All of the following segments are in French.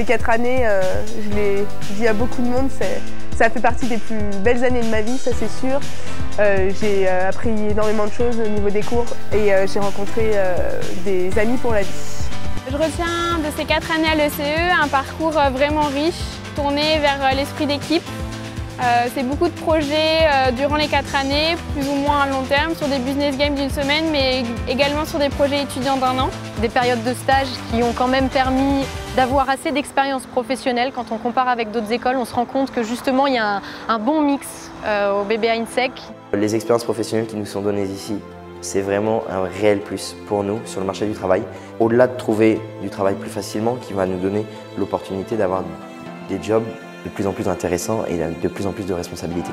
Ces 4 années, je l'ai dit à beaucoup de monde, ça fait partie des plus belles années de ma vie, ça c'est sûr. J'ai appris énormément de choses au niveau des cours et j'ai rencontré des amis pour la vie. Je retiens de ces 4 années à l'ECE un parcours vraiment riche, tourné vers l'esprit d'équipe. C'est beaucoup de projets durant les 4 années, plus ou moins à long terme, sur des business games d'une semaine, mais également sur des projets étudiants d'1 an. Des périodes de stage qui ont quand même permis d'avoir assez d'expérience professionnelle. Quand on compare avec d'autres écoles, on se rend compte que justement il y a un bon mix au BBA INSEC. Les expériences professionnelles qui nous sont données ici, c'est vraiment un réel plus pour nous sur le marché du travail. Au-delà de trouver du travail plus facilement, qui va nous donner l'opportunité d'avoir des jobs de plus en plus intéressants et de plus en plus de responsabilités.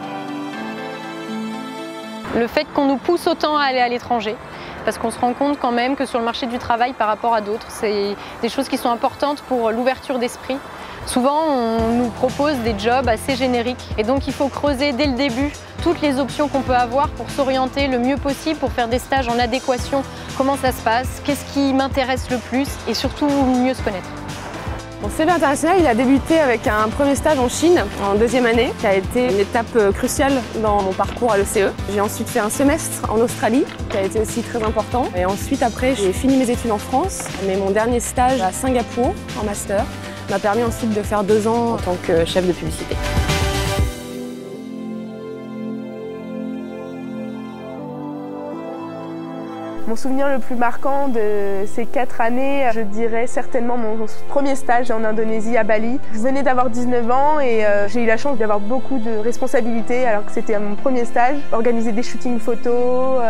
Le fait qu'on nous pousse autant à aller à l'étranger, parce qu'on se rend compte quand même que sur le marché du travail par rapport à d'autres, c'est des choses qui sont importantes pour l'ouverture d'esprit. Souvent, on nous propose des jobs assez génériques et donc il faut creuser dès le début toutes les options qu'on peut avoir pour s'orienter le mieux possible, pour faire des stages en adéquation, comment ça se passe, qu'est-ce qui m'intéresse le plus et surtout mieux se connaître. Mon CV international, il a débuté avec un premier stage en Chine, en 2e année, qui a été une étape cruciale dans mon parcours à l'ECE. J'ai ensuite fait un semestre en Australie, qui a été aussi très important. Et ensuite, après, j'ai fini mes études en France, mais mon dernier stage à Singapour, en master, m'a permis ensuite de faire 2 ans en tant que chef de publicité. Mon souvenir le plus marquant de ces 4 années, je dirais certainement mon premier stage en Indonésie à Bali. Je venais d'avoir 19 ans et j'ai eu la chance d'avoir beaucoup de responsabilités alors que c'était mon premier stage. Organiser des shootings photos,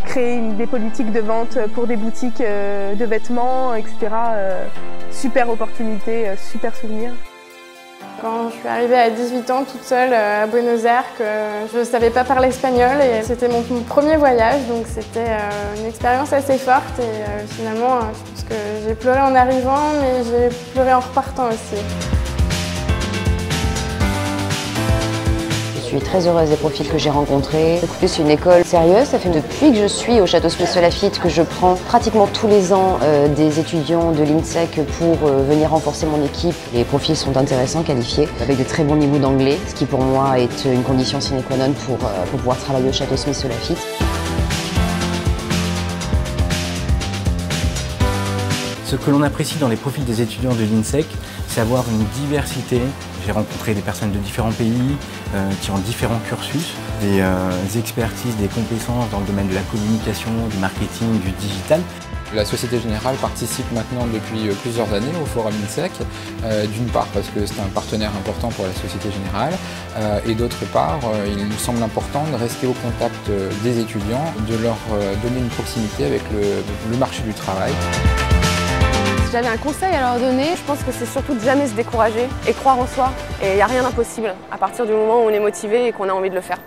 créer des politiques de vente pour des boutiques de vêtements, etc. Super opportunité, super souvenir. Quand je suis arrivée à 18 ans toute seule à Buenos Aires, que je ne savais pas parler espagnol et c'était mon premier voyage, donc c'était une expérience assez forte et finalement je pense que j'ai pleuré en arrivant mais j'ai pleuré en repartant aussi. Je suis très heureuse des profils que j'ai rencontrés. Écoutez, c'est une école sérieuse. Ça fait depuis que je suis au Château Smith-Lafitte que je prends pratiquement tous les ans des étudiants de l'INSEC pour venir renforcer mon équipe. Les profils sont intéressants, qualifiés, avec de très bons niveaux d'anglais, ce qui pour moi est une condition sine qua non pour pouvoir travailler au Château Smith-Lafitte. Ce que l'on apprécie dans les profils des étudiants de l'INSEC, c'est avoir une diversité. J'ai rencontré des personnes de différents pays qui ont différents cursus, des expertises, des compétences dans le domaine de la communication, du marketing, du digital. La Société Générale participe maintenant depuis plusieurs années au Forum INSEC, d'une part parce que c'est un partenaire important pour la Société Générale, et d'autre part, il nous semble important de rester au contact des étudiants, de leur donner une proximité avec le marché du travail. Si j'avais un conseil à leur donner, je pense que c'est surtout de jamais se décourager et croire en soi. Et il n'y a rien d'impossible à partir du moment où on est motivé et qu'on a envie de le faire.